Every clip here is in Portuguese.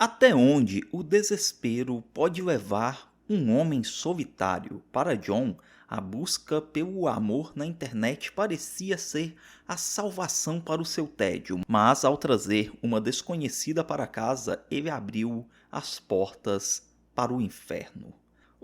Até onde o desespero pode levar um homem solitário? Para John, a busca pelo amor na internet parecia ser a salvação para o seu tédio, mas ao trazer uma desconhecida para casa, ele abriu as portas para o inferno.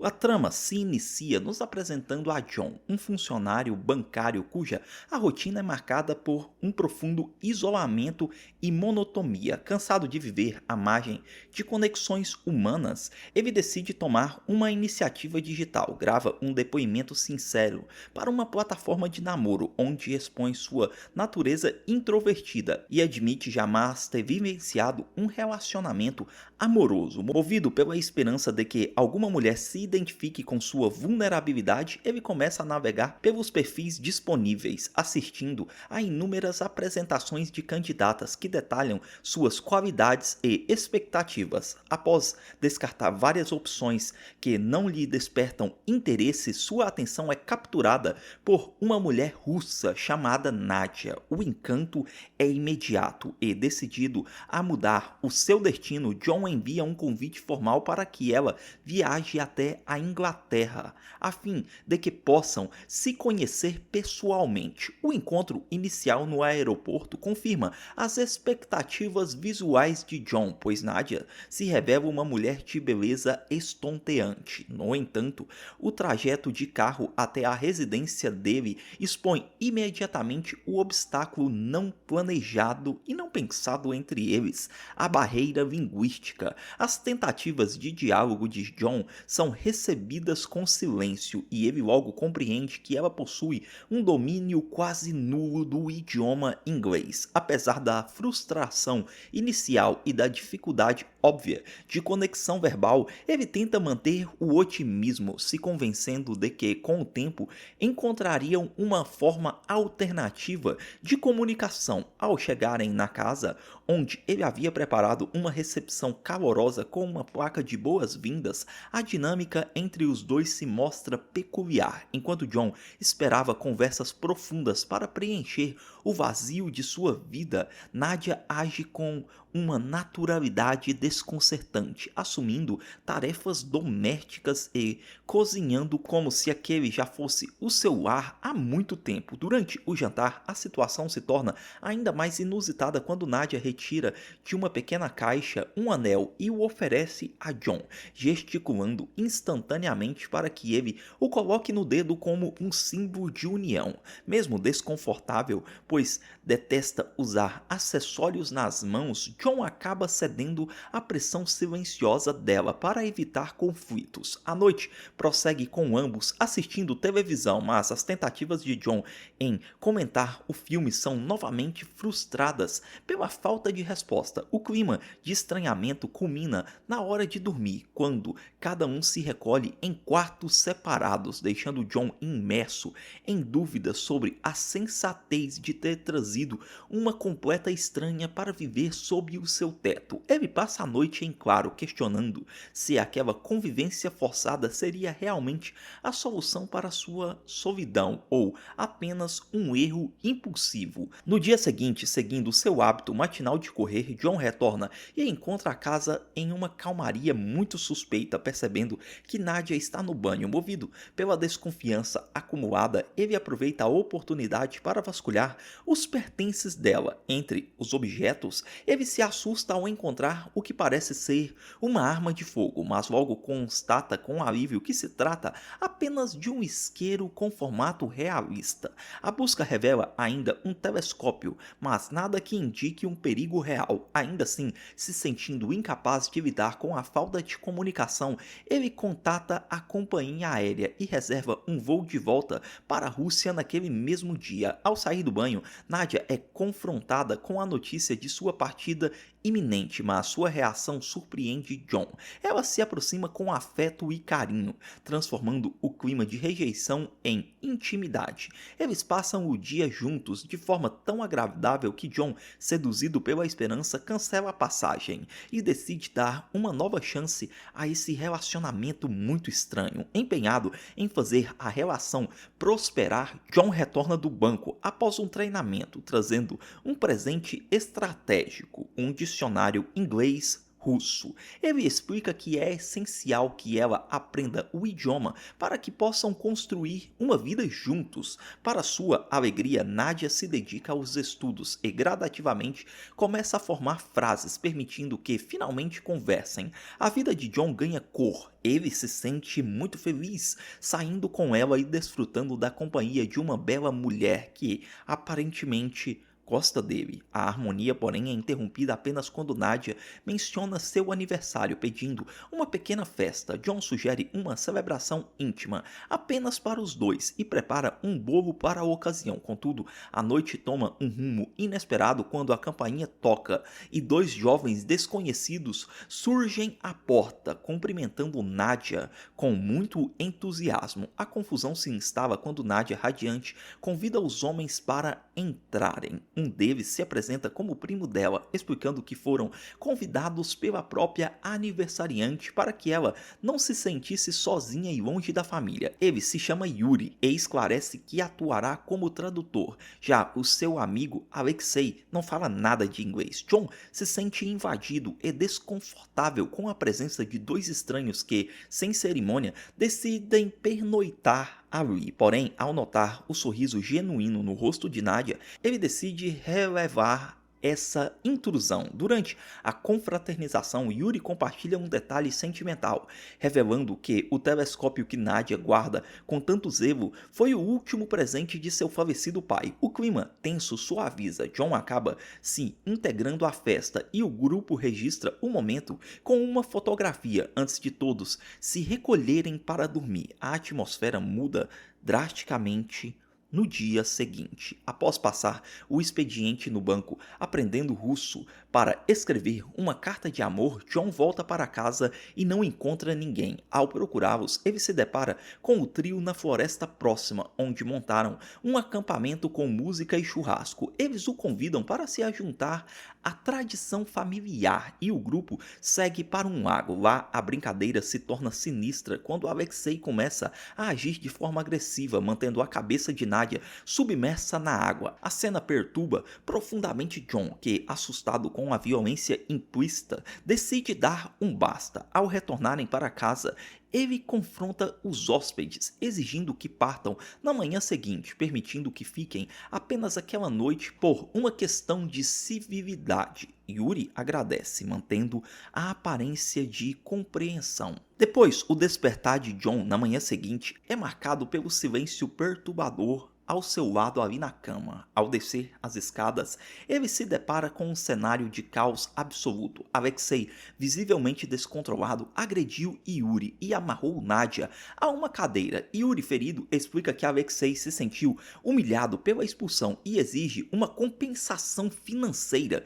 A trama se inicia nos apresentando a John, um funcionário bancário cuja a rotina é marcada por um profundo isolamento e monotonia. Cansado de viver à margem de conexões humanas, ele decide tomar uma iniciativa digital, grava um depoimento sincero para uma plataforma de namoro onde expõe sua natureza introvertida e admite jamais ter vivenciado um relacionamento amoroso. Movido pela esperança de que alguma mulher se identifique com sua vulnerabilidade, ele começa a navegar pelos perfis disponíveis, assistindo a inúmeras apresentações de candidatas que detalham suas qualidades e expectativas. Após descartar várias opções que não lhe despertam interesse, sua atenção é capturada por uma mulher russa chamada Nadia. O encanto é imediato e, decidido a mudar o seu destino, John envia um convite formal para que ela viaje até a Inglaterra, a fim de que possam se conhecer pessoalmente. O encontro inicial no aeroporto confirma as expectativas visuais de John, pois Nadia se revela uma mulher de beleza estonteante. No entanto, o trajeto de carro até a residência dele expõe imediatamente o obstáculo não planejado e não pensado entre eles, a barreira linguística. As tentativas de diálogo de John são recebidas com silêncio e ele logo compreende que ela possui um domínio quase nulo do idioma inglês. Apesar da frustração inicial e da dificuldade óbvia de conexão verbal, ele tenta manter o otimismo, se convencendo de que, com o tempo, encontrariam uma forma alternativa de comunicação. Ao chegarem na casa, onde ele havia preparado uma recepção calorosa com uma placa de boas-vindas, a dinâmica entre os dois se mostra peculiar. Enquanto John esperava conversas profundas para preencher o vazio de sua vida, Nadia age com uma naturalidade desconcertante, assumindo tarefas domésticas e cozinhando como se aquele já fosse o seu lar há muito tempo. Durante o jantar, a situação se torna ainda mais inusitada quando Nadia retira de uma pequena caixa um anel e o oferece a John, gesticulando instantaneamente para que ele o coloque no dedo como um símbolo de união. Mesmo desconfortável, pois detesta usar acessórios nas mãos, John acaba cedendo à pressão silenciosa dela para evitar conflitos. A noite prossegue com ambos assistindo televisão, mas as tentativas de John em comentar o filme são novamente frustradas pela falta de resposta. O clima de estranhamento culmina na hora de dormir, quando cada um se recolhe em quartos separados, deixando John imerso em dúvidas sobre a sensatez de ter trazido uma completa estranha para viver sob o seu teto. Ele passa a noite em claro, questionando se aquela convivência forçada seria realmente a solução para sua solidão ou apenas um erro impulsivo. No dia seguinte, seguindo seu hábito matinal de correr, John retorna e encontra a casa em uma calmaria muito suspeita, percebendo que Nadia está no banho. Movido pela desconfiança acumulada, ele aproveita a oportunidade para vasculhar os pertences dela. Entre os objetos, ele se assusta ao encontrar o que parece ser uma arma de fogo, mas logo constata com alívio que se trata apenas de um isqueiro com formato realista. A busca revela ainda um telescópio, mas nada que indique um perigo real. Ainda assim, se sentindo incapaz de lidar com a falta de comunicação, ele contata a companhia aérea e reserva um voo de volta para a Rússia naquele mesmo dia. Ao sair do banho, Nadia é confrontada com a notícia de sua partida iminente, mas sua reação surpreende John. Ela se aproxima com afeto e carinho, transformando o clima de rejeição em intimidade. Eles passam o dia juntos de forma tão agradável que John, seduzido pela esperança, cancela a passagem e decide dar uma nova chance a esse relacionamento muito estranho. Empenhado em fazer a relação prosperar, John retorna do banco após um treinamento, trazendo um presente estratégico, um dicionário inglês russo. Ele explica que é essencial que ela aprenda o idioma para que possam construir uma vida juntos. Para sua alegria, Nadia se dedica aos estudos e gradativamente começa a formar frases, permitindo que finalmente conversem. A vida de John ganha cor. Ele se sente muito feliz saindo com ela e desfrutando da companhia de uma bela mulher que aparentemente gosta dele. A harmonia, porém, é interrompida apenas quando Nadia menciona seu aniversário, pedindo uma pequena festa. John sugere uma celebração íntima, apenas para os dois, e prepara um bolo para a ocasião. Contudo, a noite toma um rumo inesperado quando a campainha toca e dois jovens desconhecidos surgem à porta, cumprimentando Nadia com muito entusiasmo. A confusão se instala quando Nadia, radiante, convida os homens para entrarem. Um deles se apresenta como primo dela, explicando que foram convidados pela própria aniversariante para que ela não se sentisse sozinha e longe da família. Ele se chama Yuri e esclarece que atuará como tradutor. Já o seu amigo Alexei não fala nada de inglês. John se sente invadido e desconfortável com a presença de dois estranhos que, sem cerimônia, decidem pernoitar ali. Porém, ao notar o sorriso genuíno no rosto de Nadia, ele decide relevar essa intrusão. Durante a confraternização, Yuri compartilha um detalhe sentimental, revelando que o telescópio que Nadia guarda com tanto zelo foi o último presente de seu falecido pai. O clima tenso suaviza. John acaba se integrando à festa e o grupo registra o momento com uma fotografia antes de todos se recolherem para dormir. A atmosfera muda drasticamente no dia seguinte. Após passar o expediente no banco aprendendo russo para escrever uma carta de amor, John volta para casa e não encontra ninguém. Ao procurá-los, ele se depara com o trio na floresta próxima, onde montaram um acampamento com música e churrasco. Eles o convidam para se juntar à tradição familiar e o grupo segue para um lago. Lá, a brincadeira se torna sinistra quando Alexei começa a agir de forma agressiva, mantendo a cabeça de Nadia submersa na água. A cena perturba profundamente John, que, assustado com a violência implícita, decide dar um basta. Ao retornarem para casa, ele confronta os hóspedes, exigindo que partam na manhã seguinte, permitindo que fiquem apenas aquela noite por uma questão de civilidade. Yuri agradece, mantendo a aparência de compreensão. Depois, o despertar de John na manhã seguinte é marcado pelo silêncio perturbador ao seu lado ali na cama. Ao descer as escadas, ele se depara com um cenário de caos absoluto. Alexei, visivelmente descontrolado, agrediu Yuri e amarrou Nadia a uma cadeira. Yuri, ferido, explica que Alexei se sentiu humilhado pela expulsão e exige uma compensação financeira,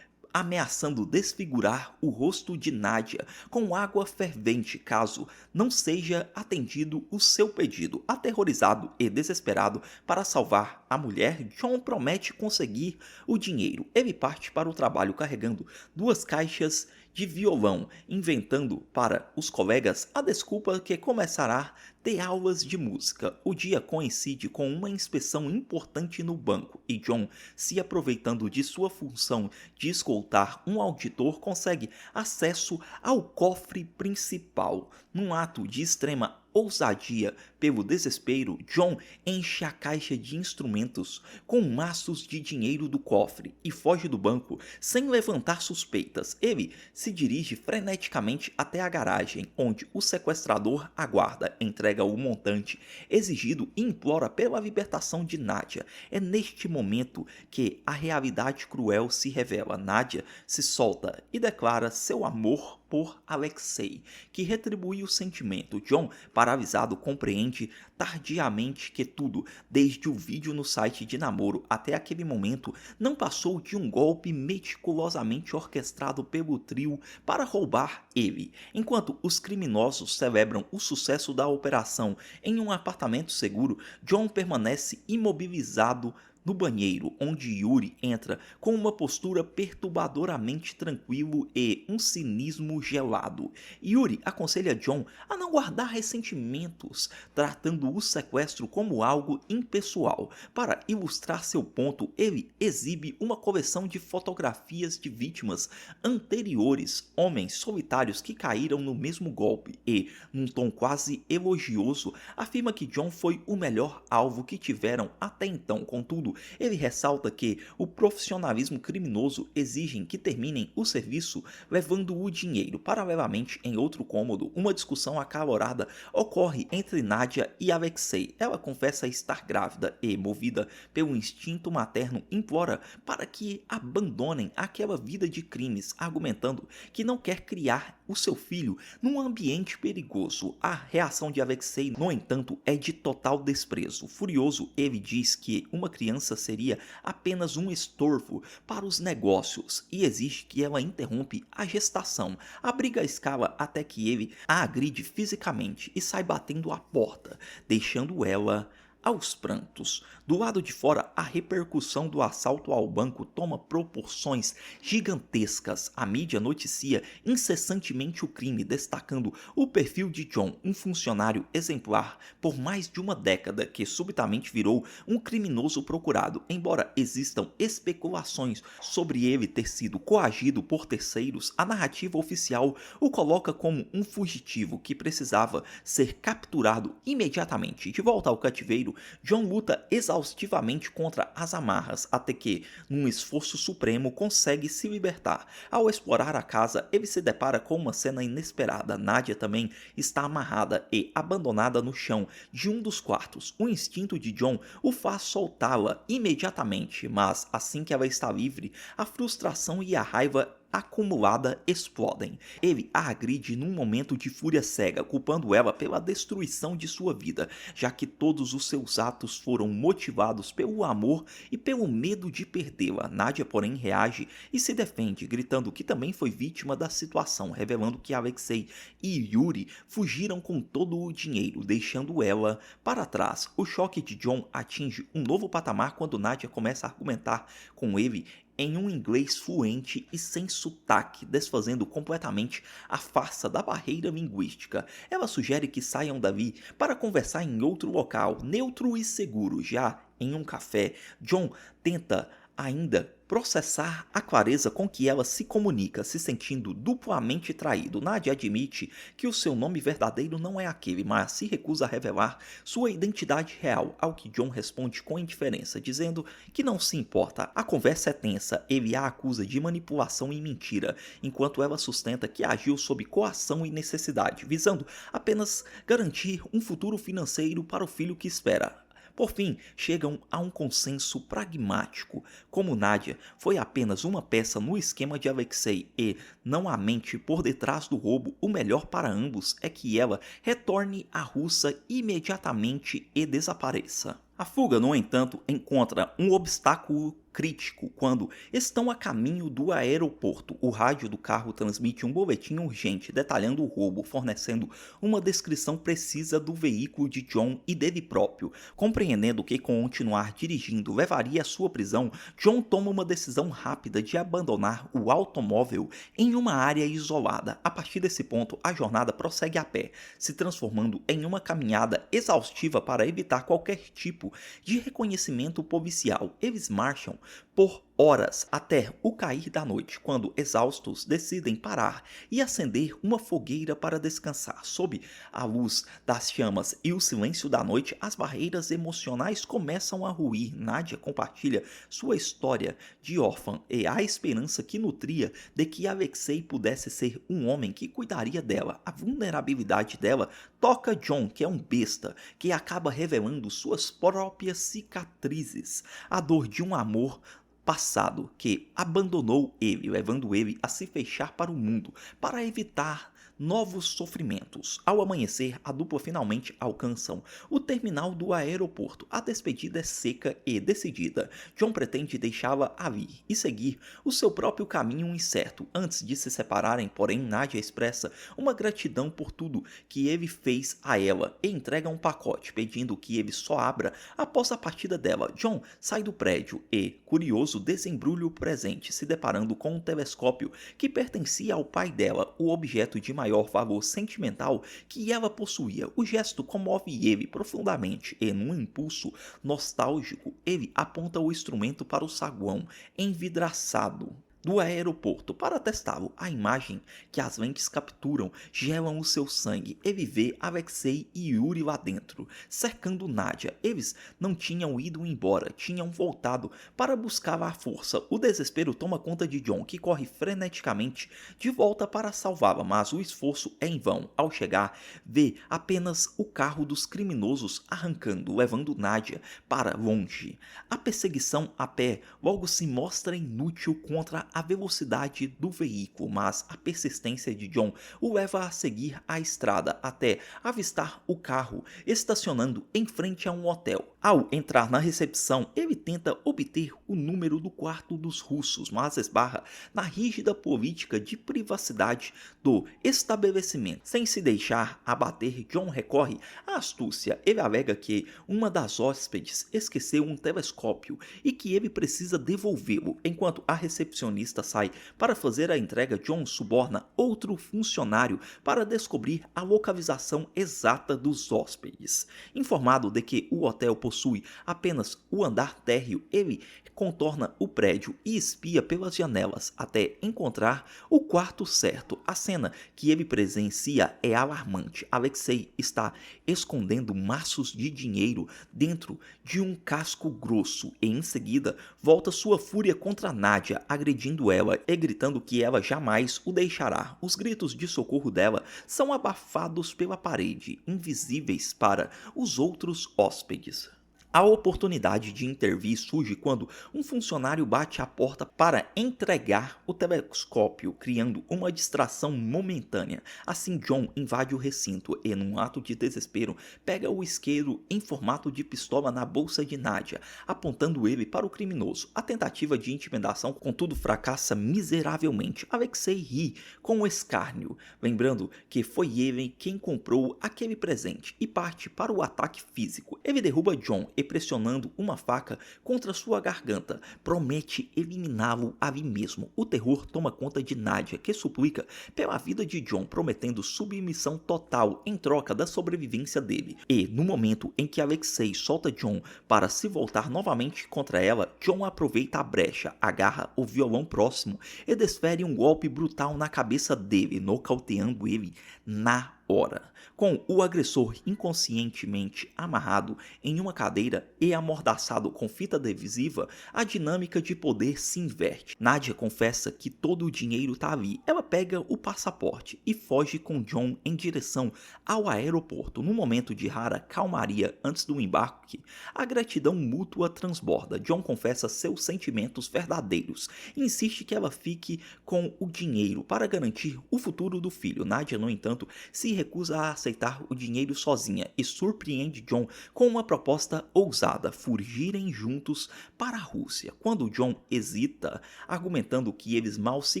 ameaçando desfigurar o rosto de Nadia com água fervente caso não seja atendido o seu pedido. Aterrorizado e desesperado para salvar a mulher, John promete conseguir o dinheiro. Ele parte para o trabalho carregando duas caixas de violão, inventando para os colegas a desculpa que começará ter aulas de música. O dia coincide com uma inspeção importante no banco e John, se aproveitando de sua função de escoltar um auditor, consegue acesso ao cofre principal. Num ato de extrema ousadia pelo desespero, John enche a caixa de instrumentos com maços de dinheiro do cofre e foge do banco sem levantar suspeitas. Ele se dirige freneticamente até a garagem, onde o sequestrador aguarda, entrega o montante exigido e implora pela libertação de Nadia. É neste momento que a realidade cruel se revela. Nadia se solta e declara seu amor por Alexei, que retribui o sentimento. John, paralisado, compreende tardiamente que tudo, desde o vídeo no site de namoro até aquele momento, não passou de um golpe meticulosamente orquestrado pelo trio para roubar ele. Enquanto os criminosos celebram o sucesso da operação em um apartamento seguro, John permanece imobilizado no banheiro, onde Yuri entra com uma postura perturbadoramente tranquilo e um cinismo gelado. Yuri aconselha John a não guardar ressentimentos, tratando o sequestro como algo impessoal. Para ilustrar seu ponto, ele exibe uma coleção de fotografias de vítimas anteriores, homens solitários que caíram no mesmo golpe, e, num tom quase elogioso, afirma que John foi o melhor alvo que tiveram até então. Contudo, ele ressalta que o profissionalismo criminoso exigem que terminem o serviço levando o dinheiro. Paralelamente, em outro cômodo, uma discussão acalorada ocorre entre Nadia e Alexei. Ela confessa estar grávida e, movida pelo instinto materno, implora para que abandonem aquela vida de crimes, argumentando que não quer criar o seu filho num ambiente perigoso. A reação de Alexei, no entanto, é de total desprezo. Furioso, ele diz que uma criança seria apenas um estorvo para os negócios e exige que ela interrompe a gestação. A briga escala até que ele a agride fisicamente e sai batendo a porta, deixando ela aos prantos. Do lado de fora, a repercussão do assalto ao banco toma proporções gigantescas. A mídia noticia incessantemente o crime, destacando o perfil de John, um funcionário exemplar por mais de uma década que subitamente virou um criminoso procurado. Embora existam especulações sobre ele ter sido coagido por terceiros, a narrativa oficial o coloca como um fugitivo que precisava ser capturado imediatamente. De volta ao cativeiro, John luta exaustivamente contra as amarras, até que, num esforço supremo, consegue se libertar. Ao explorar a casa, ele se depara com uma cena inesperada. Nadia também está amarrada e abandonada no chão de um dos quartos. O instinto de John o faz soltá-la imediatamente, mas assim que ela está livre, a frustração e a raiva acumulada explodem. Ele a agride num momento de fúria cega, culpando ela pela destruição de sua vida, já que todos os seus atos foram motivados pelo amor e pelo medo de perdê-la. Nadia, porém, reage e se defende, gritando que também foi vítima da situação, revelando que Alexei e Yuri fugiram com todo o dinheiro, deixando ela para trás. O choque de John atinge um novo patamar quando Nadia começa a argumentar com ele em um inglês fluente e sem sotaque, desfazendo completamente a farsa da barreira linguística. Ela sugere que saiam dali para conversar em outro local, neutro e seguro. Já em um café, John tenta ainda processar a clareza com que ela se comunica, se sentindo duplamente traído. Nadia admite que o seu nome verdadeiro não é aquele, mas se recusa a revelar sua identidade real, ao que John responde com indiferença, dizendo que não se importa. A conversa é tensa, ele a acusa de manipulação e mentira, enquanto ela sustenta que agiu sob coação e necessidade, visando apenas garantir um futuro financeiro para o filho que espera. Por fim, chegam a um consenso pragmático. Como Nadia foi apenas uma peça no esquema de Alexei e não a mente por detrás do roubo, o melhor para ambos é que ela retorne à Rússia imediatamente e desapareça. A fuga, no entanto, encontra um obstáculo crítico quando estão a caminho do aeroporto. O rádio do carro transmite um boletim urgente detalhando o roubo, fornecendo uma descrição precisa do veículo de John e dele próprio. Compreendendo que continuar dirigindo levaria à sua prisão, John toma uma decisão rápida de abandonar o automóvel em uma área isolada. A partir desse ponto, a jornada prossegue a pé, se transformando em uma caminhada exaustiva para evitar qualquer tipo de reconhecimento policial. Eles marcham por horas até o cair da noite, quando exaustos decidem parar e acender uma fogueira para descansar. Sob a luz das chamas e o silêncio da noite, as barreiras emocionais começam a ruir. Nadia compartilha sua história de órfã e a esperança que nutria de que Alexei pudesse ser um homem que cuidaria dela. A vulnerabilidade dela toca John, que é um besta, que acaba revelando suas próprias cicatrizes, a dor de um amor passado que abandonou ele, levando ele a se fechar para o mundo, para evitar novos sofrimentos. Ao amanhecer, a dupla finalmente alcançam o terminal do aeroporto. A despedida é seca e decidida. John pretende deixá-la ali e seguir o seu próprio caminho incerto. Antes de se separarem, porém, Nadia expressa uma gratidão por tudo que ele fez a ela e entrega um pacote, pedindo que ele só abra após a partida dela. John sai do prédio e, curioso, desembrulha o presente, se deparando com um telescópio que pertencia ao pai dela, o objeto de maior valor sentimental que ela possuía. O gesto comove ele profundamente e, num impulso nostálgico, ele aponta o instrumento para o saguão envidraçado do aeroporto para testá-lo. A imagem que as lentes capturam gelam o seu sangue. Ele vê Alexei e Yuri lá dentro, cercando Nadia. Eles não tinham ido embora, tinham voltado para buscá-la à força. O desespero toma conta de John, que corre freneticamente de volta para salvá-la, mas o esforço é em vão. Ao chegar, vê apenas o carro dos criminosos arrancando, levando Nadia para longe. A perseguição a pé logo se mostra inútil contra a velocidade do veículo, mas a persistência de John o leva a seguir a estrada até avistar o carro estacionando em frente a um hotel. Ao entrar na recepção, ele tenta obter o número do quarto dos russos, mas esbarra na rígida política de privacidade do estabelecimento. Sem se deixar abater, John recorre à astúcia. Ele alega que uma das hóspedes esqueceu um telescópio e que ele precisa devolvê-lo. Enquanto a recepcionista sai para fazer a entrega, John suborna outro funcionário para descobrir a localização exata dos hóspedes. Informado de que o hotel possui apenas o andar térreo, ele contorna o prédio e espia pelas janelas até encontrar o quarto certo. A cena que ele presencia é alarmante. Alexei está escondendo maços de dinheiro dentro de um casco grosso e em seguida volta sua fúria contra Nadia, agredindo ela e gritando que ela jamais o deixará. Os gritos de socorro dela são abafados pela parede, invisíveis para os outros hóspedes. A oportunidade de intervir surge quando um funcionário bate à porta para entregar o telescópio, criando uma distração momentânea. Assim, John invade o recinto e, num ato de desespero, pega o isqueiro em formato de pistola na bolsa de Nadia, apontando ele para o criminoso. A tentativa de intimidação, contudo, fracassa miseravelmente. Alexei ri com escárnio, lembrando que foi ele quem comprou aquele presente e parte para o ataque físico. Ele derruba John e, pressionando uma faca contra sua garganta, promete eliminá-lo ali mesmo. O terror toma conta de Nadia, que suplica pela vida de John, prometendo submissão total em troca da sobrevivência dele. E, no momento em que Alexei solta John para se voltar novamente contra ela, John aproveita a brecha, agarra o violão próximo e desfere um golpe brutal na cabeça dele, nocauteando ele na hora. Com o agressor inconscientemente amarrado em uma cadeira e amordaçado com fita adesiva, a dinâmica de poder se inverte. Nadia confessa que todo o dinheiro tá ali. Ela pega o passaporte e foge com John em direção ao aeroporto. No momento de rara calmaria antes do embarque, a gratidão mútua transborda. John confessa seus sentimentos verdadeiros e insiste que ela fique com o dinheiro para garantir o futuro do filho. Nadia, no entanto, se recusa a aceitar o dinheiro sozinha e surpreende John com uma proposta ousada: fugirem juntos para a Rússia. Quando John hesita, argumentando que eles mal se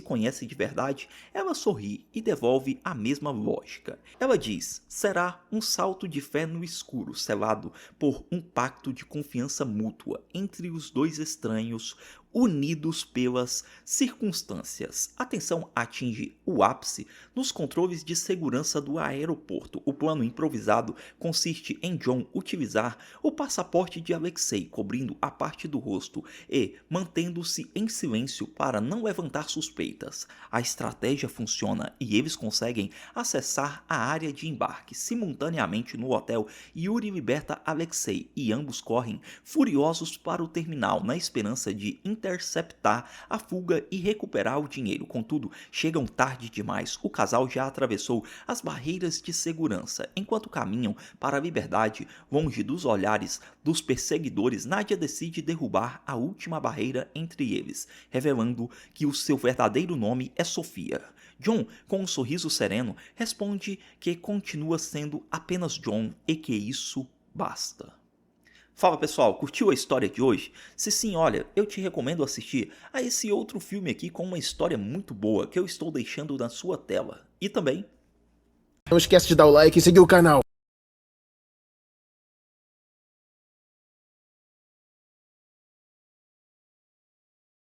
conhecem de verdade, ela sorri e devolve a mesma lógica. Ela diz: será um salto de fé no escuro, selado por um pacto de confiança mútua entre os dois estranhos, unidos pelas circunstâncias. A tensão atinge o ápice nos controles de segurança do aeroporto. O plano improvisado consiste em John utilizar o passaporte de Alexei, cobrindo a parte do rosto e mantendo-se em silêncio para não levantar suspeitas. A estratégia funciona e eles conseguem acessar a área de embarque. Simultaneamente no hotel, Yuri liberta Alexei e ambos correm furiosos para o terminal na esperança de interceptar a fuga e recuperar o dinheiro. Contudo, chegam tarde demais. O casal já atravessou as barreiras de segurança. Enquanto caminham para a liberdade, longe dos olhares dos perseguidores, Nadia decide derrubar a última barreira entre eles, revelando que o seu verdadeiro nome é Sofia. John, com um sorriso sereno, responde que continua sendo apenas John e que isso basta. Fala pessoal, curtiu a história de hoje? Se sim, olha, eu te recomendo assistir a esse outro filme aqui com uma história muito boa que eu estou deixando na sua tela. E também Não esquece de dar o like e seguir o canal.